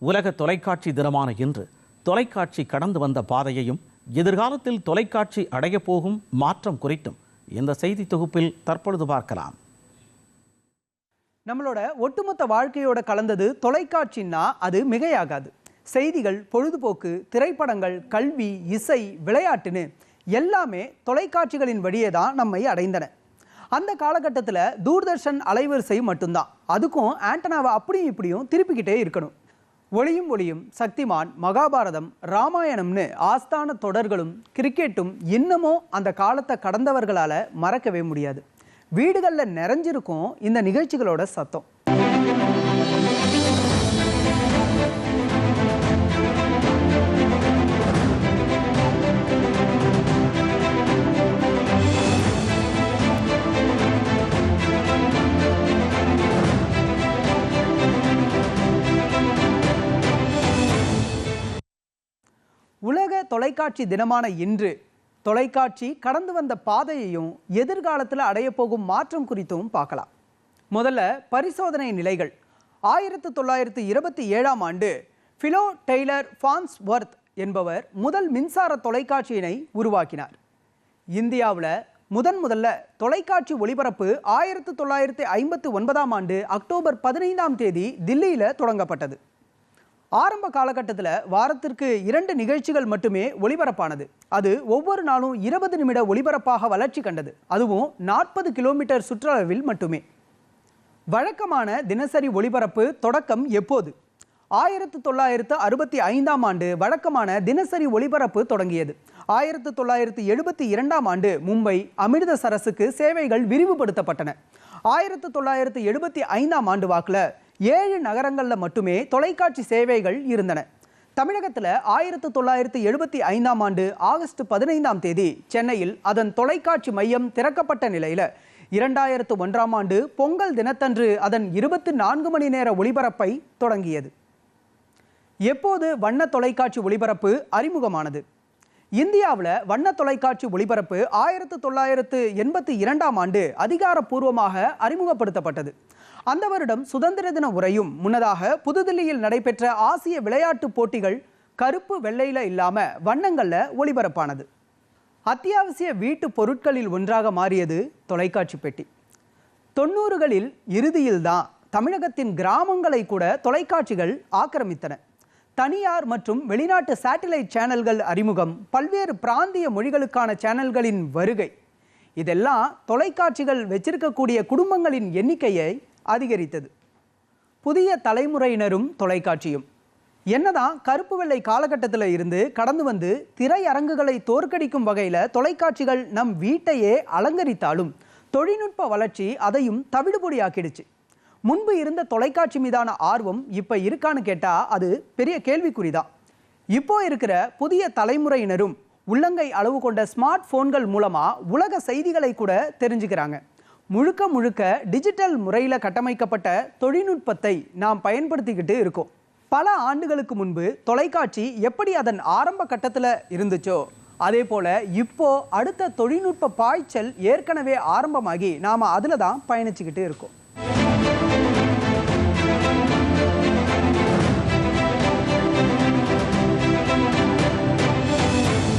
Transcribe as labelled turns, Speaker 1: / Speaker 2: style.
Speaker 1: உலக தொலைக்காட்சி தினமான இன்று தொலைக்காட்சி கடந்து வந்த பாதையையும் எதிர்காலத்தில் தொலைக்காட்சி அடைய போகும் மாற்றம் குறித்தும் இந்த செய்தி தொகுப்பில் தற்பொழுது பார்க்கலாம்.
Speaker 2: நம்மளோட ஒட்டுமொத்த வாழ்க்கையோட கலந்தது தொலைக்காட்சின்னா அது மிகையாகாது. செய்திகள், பொழுதுபோக்கு, திரைப்படங்கள், கல்வி, இசை, விளையாட்டுன்னு எல்லாமே தொலைக்காட்சிகளின் வழியே தான் நம்மை அடைந்தன. அந்த காலகட்டத்தில் தூர்தர்ஷன் அலைவரிசை மட்டும்தான். அதுக்கும் ஆண்டனாவை அப்படியும் இப்படியும் திருப்பிக்கிட்டே இருக்கணும். ஒளியும் ஒளியும், சக்திமான், மகாபாரதம், ராமாயணம்னு ஆஸ்தான தொடர்களும் கிரிக்கெட்டும் இன்னமும் அந்த காலத்தை கடந்தவர்களால் மறக்கவே முடியாது. வீடுகளில் நிறைஞ்சிருக்கும் இந்த நிகழ்ச்சிகளோட சத்தம். உலக தொலைக்காட்சி தினமான இன்று தொலைக்காட்சி கடந்து வந்த பாதையையும் எதிர்காலத்தில் அடைய போகும் மாற்றம் குறித்தும் பார்க்கலாம். முதல்ல பரிசோதனை நிலைகள். 1927ஆம் ஆண்டு ஃபிலோ டெய்லர் ஃபார்ன்ஸ்வொர்த் என்பவர் முதல் மின்சார தொலைக்காட்சியினை உருவாக்கினார். இந்தியாவில் முதல்ல தொலைக்காட்சி ஒளிபரப்பு 1959ஆம் ஆண்டு அக்டோபர் 15ஆம் தேதி தில்லியில் தொடங்கப்பட்டது. ஆரம்ப காலகட்டத்தில் வாரத்திற்கு 2 நிகழ்ச்சிகள் மட்டுமே ஒளிபரப்பானது. அது ஒவ்வொரு நாளும் 20 நிமிட ஒளிபரப்பாக வளர்ச்சி கண்டது. அதுவும் 40 கிலோமீட்டர் சுற்றளவில் மட்டுமே. வழக்கமான தினசரி ஒளிபரப்பு தொடக்கம் எப்போது? 1965ஆம் ஆண்டு வழக்கமான தினசரி ஒளிபரப்பு தொடங்கியது. 1972ஆம் ஆண்டு மும்பை, அமிர்தசரஸுக்கு சேவைகள் விரிவுபடுத்தப்பட்டன. 1975ஆம் ஆண்டு வாக்கில் 7 நகரங்களில் மட்டுமே தொலைக்காட்சி சேவைகள் இருந்தன. தமிழகத்தில் 1975ஆம் ஆண்டு ஆகஸ்ட் 15ஆம் தேதி சென்னையில் அதன் தொலைக்காட்சி மையம் திறக்கப்பட்ட நிலையில் 2001ஆம் ஆண்டு பொங்கல் தினத்தன்று அதன் 24 மணி நேர ஒளிபரப்பை தொடங்கியது. எப்போது வண்ண தொலைக்காட்சி ஒளிபரப்பு அறிமுகமானது? இந்தியாவில் வண்ண தொலைக்காட்சி ஒளிபரப்பு 1982ஆம் ஆண்டு அதிகாரப்பூர்வமாக அறிமுகப்படுத்தப்பட்டது. அந்த வருடம் சுதந்திர தின உரையும் முன்னதாக புதுதில்லியில் நடைபெற்ற ஆசிய விளையாட்டுப் போட்டிகள் கருப்பு வெள்ளையில் இல்லாமல் வண்ணங்களில் ஒளிபரப்பானது. அத்தியாவசிய வீட்டு பொருட்களில் ஒன்றாக மாறியது தொலைக்காட்சி பெட்டி. 90களில் இறுதியில்தான் தமிழகத்தின் கிராமங்களை கூட தொலைக்காட்சிகள் ஆக்கிரமித்தன. தனியார் மற்றும் வெளிநாட்டு சேட்டலைட் சேனல்கள் அறிமுகம், பல்வேறு பிராந்திய மொழிகளுக்கான சேனல்களின் வருகை, இதெல்லாம் தொலைக்காட்சிகள் வச்சிருக்கக்கூடிய குடும்பங்களின் எண்ணிக்கையை அதிகரித்தது. புதிய தலைமுறையினரும் தொலைக்காட்சியும் என்னதான் கருப்பு வெள்ளை காலகட்டத்தில் இருந்து கடந்து வந்து திரையரங்குகளை தோற்கடிக்கும் வகையில் தொலைக்காட்சிகள் நம் வீட்டையே அலங்கரித்தாலும் தொழில்நுட்ப வளர்ச்சி அதையும் தவிடுபொடியாக்கிடுச்சு. முன்பு இருந்த தொலைக்காட்சி மீதான ஆர்வம் இப்போ இருக்கான்னு கேட்டால் அது பெரிய கேள்விக்குறிதான். இப்போ இருக்கிற புதிய தலைமுறையினரும் உள்ளங்கை அளவு கொண்ட ஸ்மார்ட் போன்கள் மூலமாக உலக செய்திகளை கூட தெரிஞ்சுக்கிறாங்க. முழுக்க முழுக்க டிஜிட்டல் முறையில் கட்டமைக்கப்பட்ட தொழில்நுட்பத்தை நாம் பயன்படுத்திக்கிட்டு இருக்கோம். பல ஆண்டுகளுக்கு முன்பு தொலைக்காட்சி எப்படி அதன் ஆரம்ப கட்டத்தில் இருந்துச்சோ அதே போல் இப்போ அடுத்த தொழில்நுட்ப பாய்ச்சல் ஏற்கனவே ஆரம்பமாகி நாம் அதில் தான் பயணிச்சுக்கிட்டு இருக்கோம்.